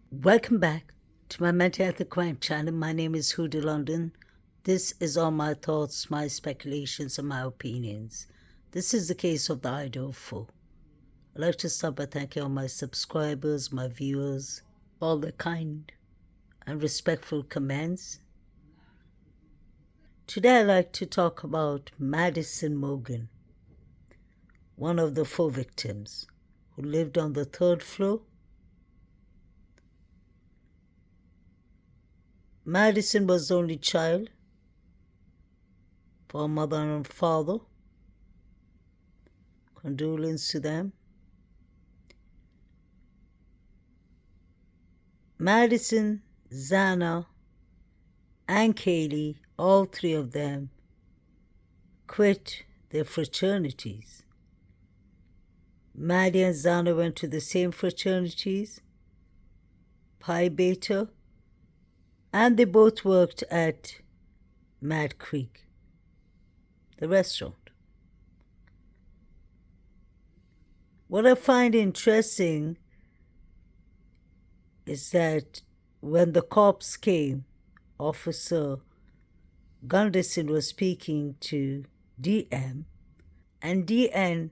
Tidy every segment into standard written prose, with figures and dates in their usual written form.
Welcome back to my mental health and crime channel. My name is Huda London. This is all my thoughts, my speculations, and my opinions. This is the case of the IDAHO. I'd like to start by thanking all my subscribers, my viewers, all the kind and respectful comments. Today I'd like to talk about Madison Morgan, one of the 4 victims who lived on the 3rd floor. Madison was the only child for her mother and father. Condolence to them. Madison, Zana, and Kaylee, all 3 of them, quit their fraternities. Maddie and Zana went to the same fraternities, Pi Beta, and they both worked at Mad Creek, the restaurant. What I find interesting is that when the cops came, Officer Gunderson was speaking to DM, and DN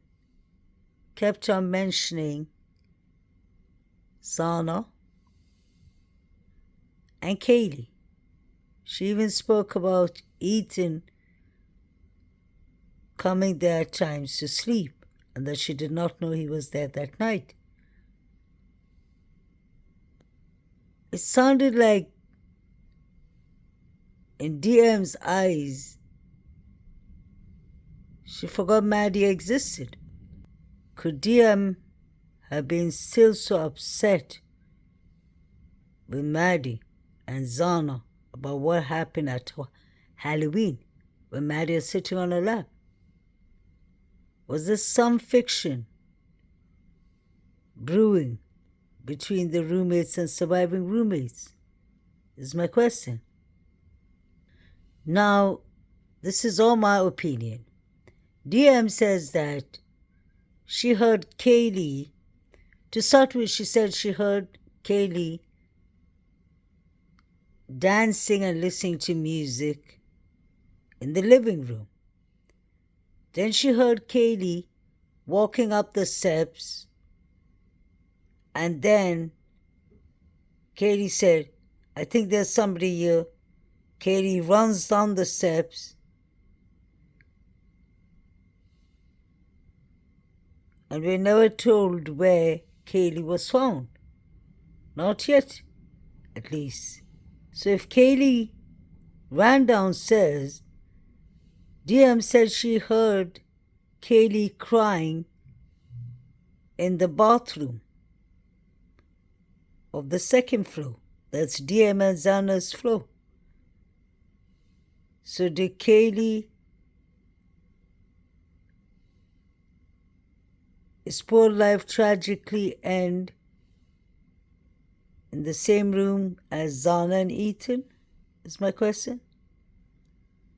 kept on mentioning Zana and Kaylee. She even spoke about Ethan coming there at times to sleep, and that she did not know he was there that night. It sounded like in DM's eyes, she forgot Maddie existed. Could DM have been still so upset with Maddie and Zana about what happened at Halloween when Maddie was sitting on her lap? Was there some fiction brewing between the roommates and surviving roommates? Is my question. Now, this is all my opinion. DM says that she heard Kaylee, to start with, she said she heard Kaylee dancing and listening to music in the living room. Then she heard Kaylee walking up the steps, and then Kaylee said, "I think there's somebody here." Kaylee runs down the steps, and we're never told where Kaylee was found. Not yet, at least. So if Kaylee ran downstairs, DM said she heard Kaylee crying in the bathroom of the 2nd floor. That's DM and Zana's floor. So did Kaylee's poor life tragically end in the same room as Zana and Ethan? Is my question.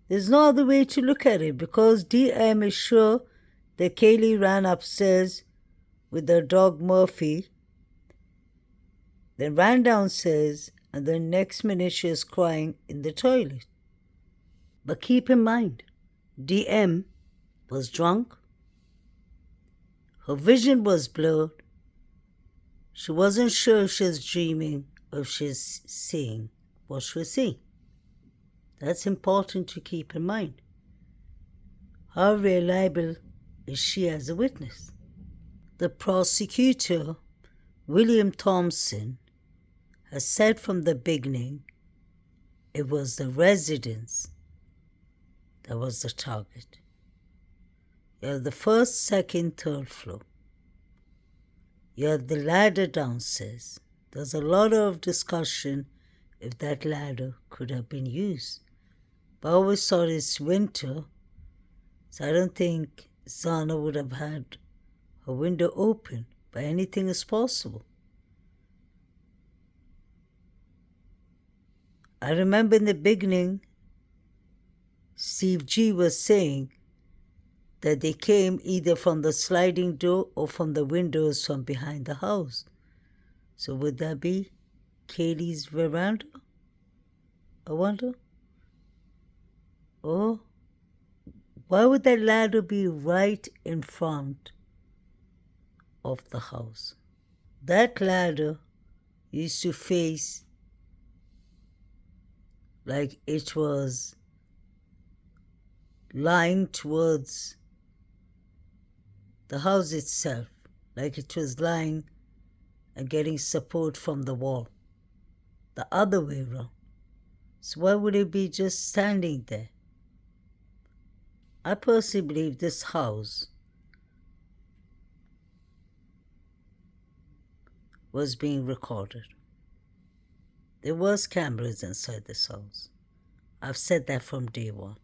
There's no other way to look at it, because DM is sure that Kaylee ran upstairs with her dog Murphy, then ran downstairs, and the next minute she was crying in the toilet. But keep in mind, DM was drunk, her vision was blurred, she wasn't sure if she was dreaming or if she was seeing what she was seeing. That's important to keep in mind. How reliable is she as a witness? The prosecutor, William Thompson, has said from the beginning it was the residence that was the target. You have the 1st, 2nd, 3rd floor. You have the ladder downstairs. There's a lot of discussion if that ladder could have been used. But I always thought it's winter, so I don't think Zana would have had her window open, but anything is possible. I remember in the beginning, Steve G was saying that they came either from the sliding door or from the windows from behind the house. So would that be Kaylee's veranda? I wonder. Or why would that ladder be right in front of the house? That ladder used to face like it was lying towards the house itself, like it was lying and getting support from the wall, the other way around. So why would it be just standing there? I personally believe this house was being recorded. There was cameras inside this house. I've said that from day one.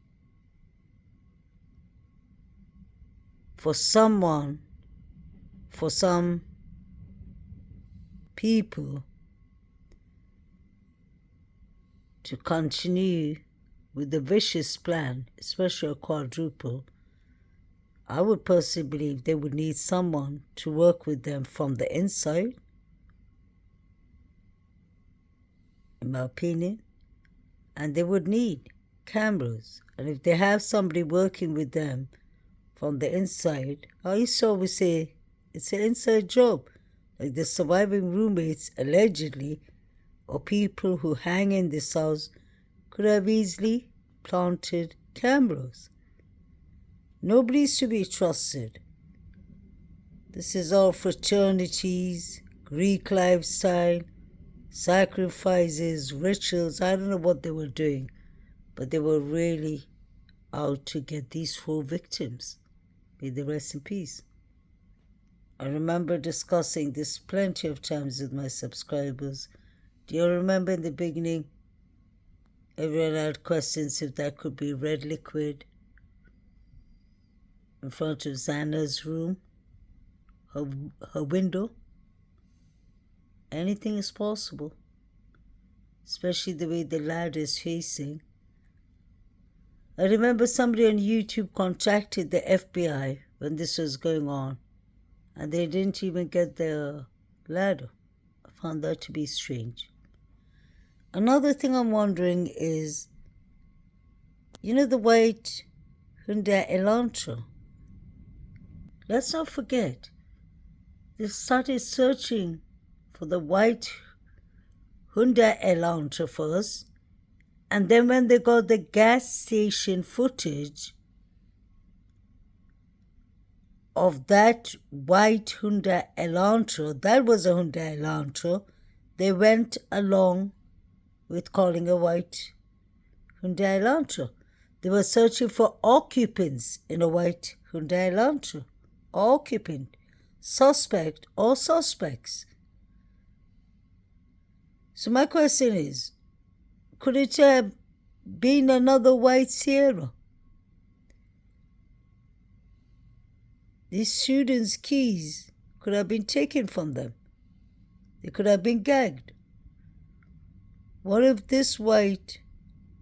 For some people to continue with the vicious plan, especially a quadruple, I would personally believe they would need someone to work with them from the inside, in my opinion, and they would need cameras. And if they have somebody working with them from the inside, I used to always say it's an inside job. Like the surviving roommates, allegedly, or people who hang in this house could have easily planted cameras. Nobody's to be trusted. This is all fraternities, Greek lifestyle, sacrifices, rituals. I don't know what they were doing, but they were really out to get these 4 victims. May they rest in peace. I remember discussing this plenty of times with my subscribers. Do you remember in the beginning, everyone had questions if that could be red liquid in front of Xana's room, her window? Anything is possible, especially the way the ladder is facing. I remember somebody on YouTube contacted the FBI when this was going on, and they didn't even get the ladder. I found that to be strange. Another thing I'm wondering is, you know the white Hyundai Elantra? Let's not forget, they started searching for the white Hyundai Elantra first, and then when they got the gas station footage of that white Hyundai Elantra, that was a Hyundai Elantra, they went along with calling a white Hyundai Elantra. They were searching for occupants in a white Hyundai Elantra. Occupant, suspect, or suspects. So my question is, could it have been another white Sierra? These students' keys could have been taken from them. They could have been gagged. What if this white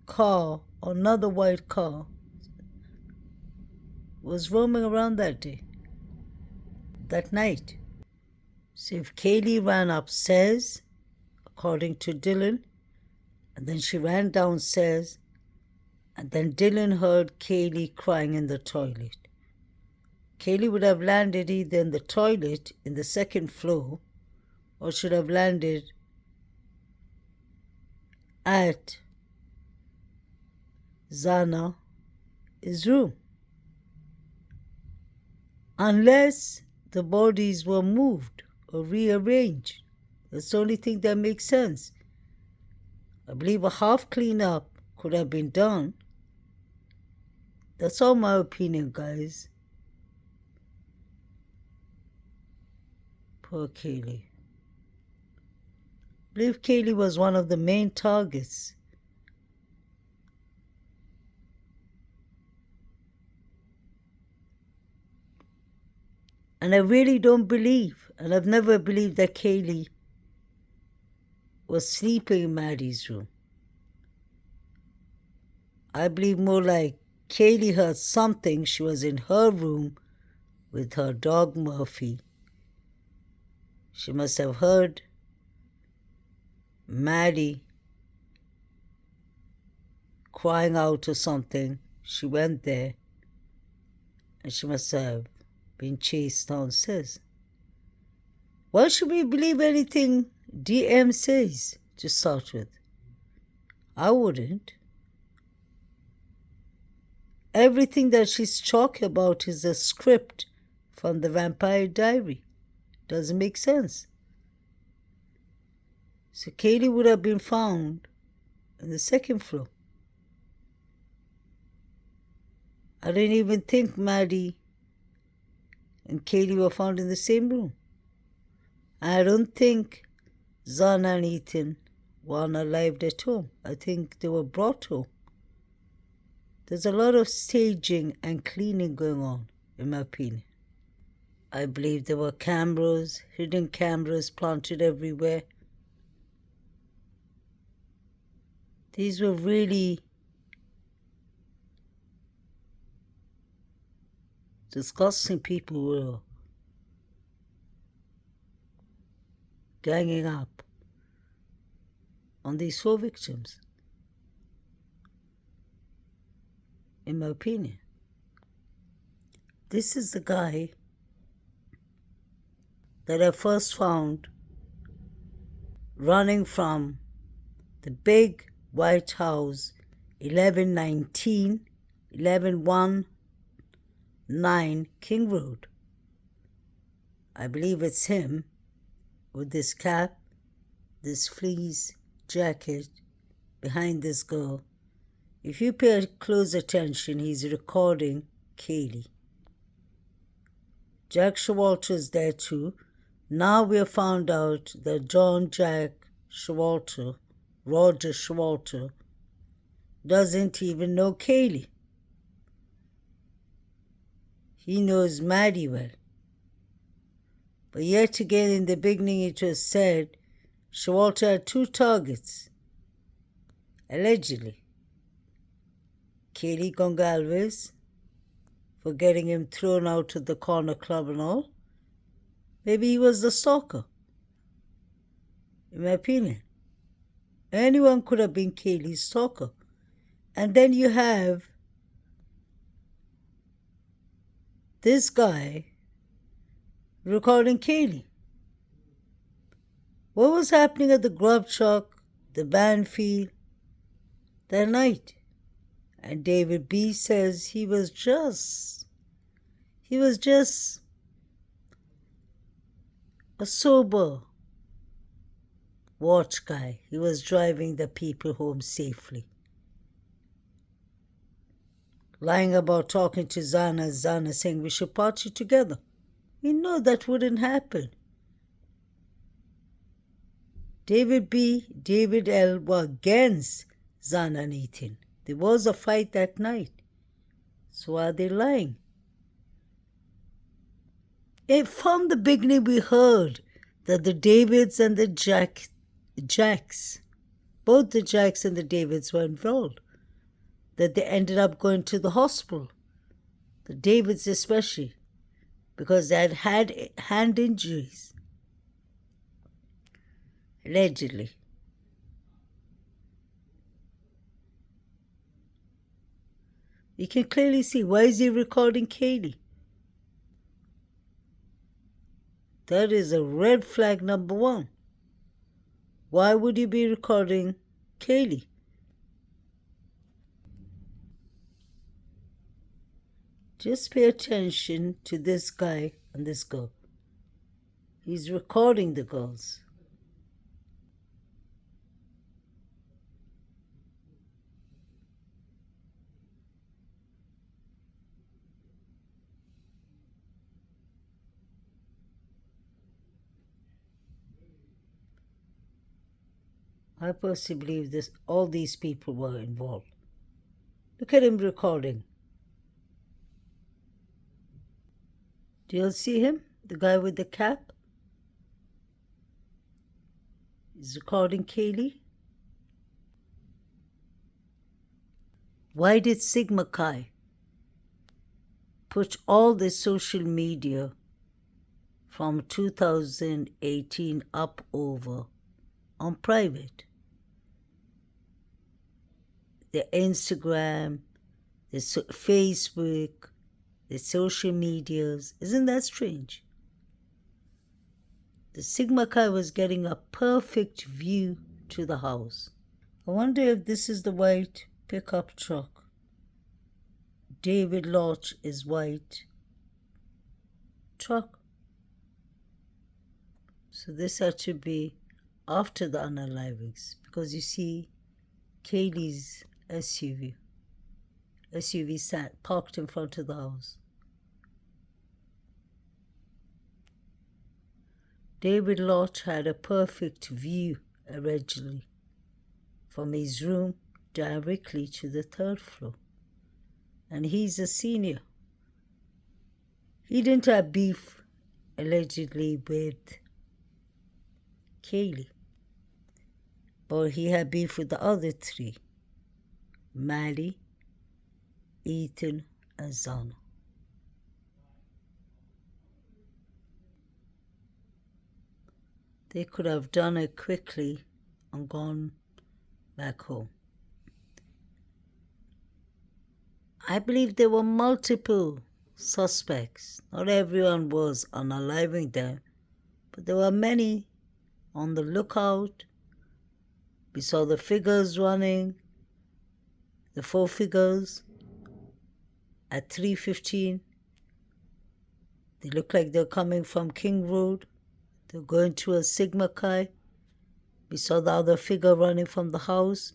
car, or another white car, was roaming around that day, that night? So if Kaylee ran upstairs, according to Dylan, and then she ran downstairs, and then Dylan heard Kaylee crying in the toilet. Kaylee would have landed either in the toilet in the 2nd floor, or should have landed at Xana's room. Unless the bodies were moved or rearranged. That's the only thing that makes sense. I believe a half cleanup could have been done. That's all my opinion, guys. Poor Kaylee. I believe Kaylee was one of the main targets. And I really don't believe, and I've never believed that Kaylee was sleeping in Maddie's room. I believe more like Kaylee heard something. She was in her room with her dog Murphy. She must have heard Maddie crying out or something. She went there and she must have been chased downstairs. Why should we believe anything DM says to start with? I wouldn't. Everything that she's talking about is a script from the Vampire Diary. Doesn't make sense. So Kaylee would have been found on the second floor. I didn't even think Maddie and Kaylee were found in the same room. I don't think Zana and Ethan were unalived at home. I think they were brought home. There's a lot of staging and cleaning going on, in my opinion. I believe there were cameras, hidden cameras planted everywhere. These were really disgusting people who were ganging up on these 4 victims, in my opinion. This is the guy that I first found running from the big White House, 1119 King Road. I believe it's him with this cap, this fleece jacket behind this girl. If you pay close attention, he's recording Kaylee. Jack Showalter's there too. Now we have found out that John Jack Showalter, Roger Showalter, doesn't even know Kaylee. He knows Maddie well. But yet again, in the beginning, it was said Showalter had 2 targets, allegedly. Kaylee Gongalves, for getting him thrown out of the corner club and all. Maybe he was the stalker, in my opinion. Anyone could have been Kaylee's stalker. And then you have this guy recording Kaylee. What was happening at the grub truck, the band field, that night? And David B. says he was just a sober watch guy. He was driving the people home safely. Lying about talking to Zana saying we should party together. We know that wouldn't happen. David B., David L. were against Zana and Ethan. There was a fight that night. So are they lying? From the beginning we heard that the Davids and the Jacks, both the Jacks and the Davids were involved. That they ended up going to the hospital. The Davids especially, because they had hand injuries. Allegedly. You can clearly see, why is he recording Kaylee? That is a red flag number 1. Why would you be recording Kaylee? Just pay attention to this guy and this girl. He's recording the girls. I personally believe all these people were involved. Look at him recording. Do you all see him? The guy with the cap? He's recording Kaylee. Why did Sigma Chi put all the social media from 2018 up over on private. The Instagram, the Facebook, the social medias. Isn't that strange? The Sigma Chi was getting a perfect view to the house. I wonder if this is the white pickup truck. David Lodge is white truck. So this had to be after the unalivings, because you see Kaylee's SUV sat parked in front of the house. David Lodge had a perfect view originally from his room directly to the third floor. And he's a senior. He didn't have beef, allegedly, with Kaylee. But he had beef with the other three. Maddie, Ethan, and Zana. They could have done it quickly and gone back home. I believe there were multiple suspects. Not everyone was unaliving them, but there were many on the lookout. We saw the figures running, the 4 figures at 3:15. They looked like they're coming from King Road. They're going to a Sigma Chi. We saw the other figure running from the house.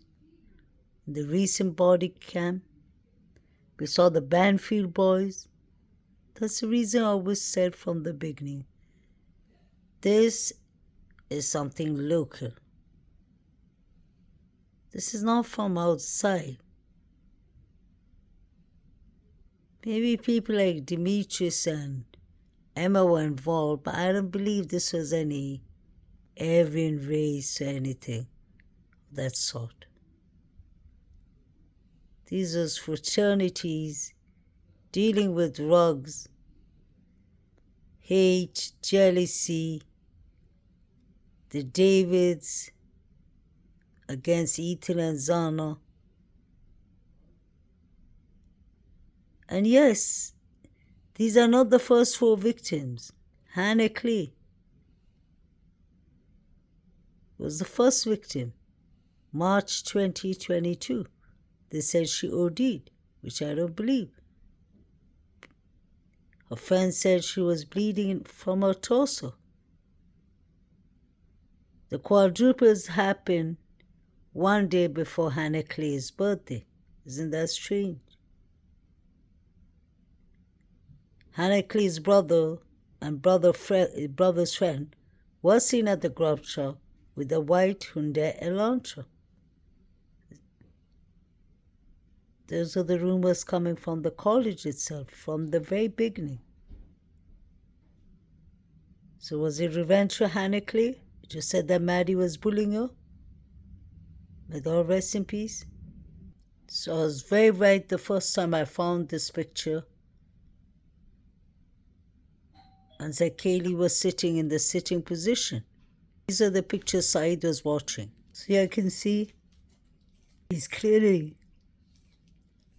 The recent body cam. We saw the Banfield boys. That's the reason I always said from the beginning, this is something local. This is not from outside. Maybe people like Demetrius and Emma were involved, but I don't believe this was any Aryan race or anything of that sort. These are fraternities dealing with drugs, hate, jealousy, the Davids against Ethan and Zana. And yes, these are not the first 4 victims. Hannah Clay was the first victim, March 2022. They said she OD'd, which I don't believe. Her friend said she was bleeding from her torso. The quadruples happened one day before Hannah Clay's birthday. Isn't that strange? Hannah Clay's brother and brother's friend was seen at the grub shop with a white Hyundai Elantra. Those are the rumors coming from the college itself, from the very beginning. So was it revenge for Hannah Clay? It just said that Maddie was bullying her? May God rest in peace. So I was very right the first time I found this picture and said Kaylee was sitting in the sitting position. These are the pictures Saeed was watching. So here I can see he's clearly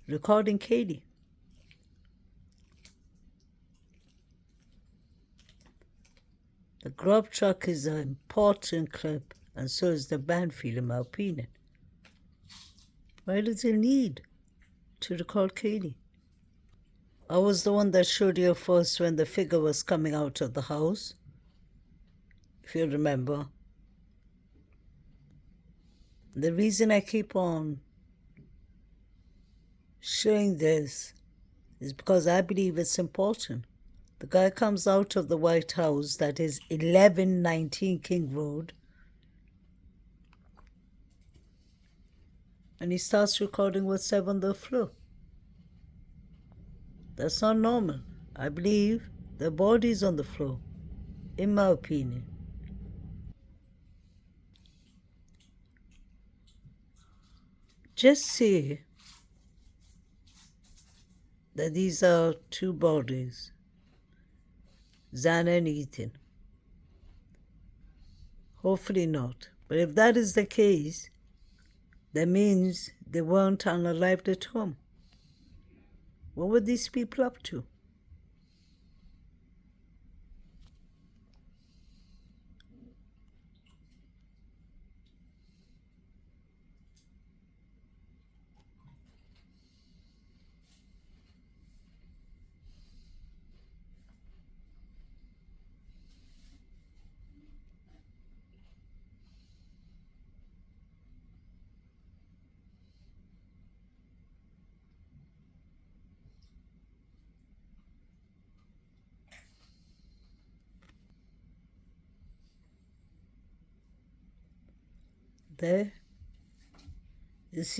recording Kaylee. The grub truck is an important clip, and so is the Banfield, in my opinion. Why does it need to record Kaylee? I was the one that showed you first when the figure was coming out of the house, if you remember. The reason I keep on showing this is because I believe it's important. The guy comes out of the White House, that is 1119 King Road, and he starts recording what's on the floor. That's not normal. I believe the body's on the floor, in my opinion. Just say that these are 2 bodies, Zana and Ethan. Hopefully not. But if that is the case, that means they weren't unalived at home. What were these people up to? There, you see.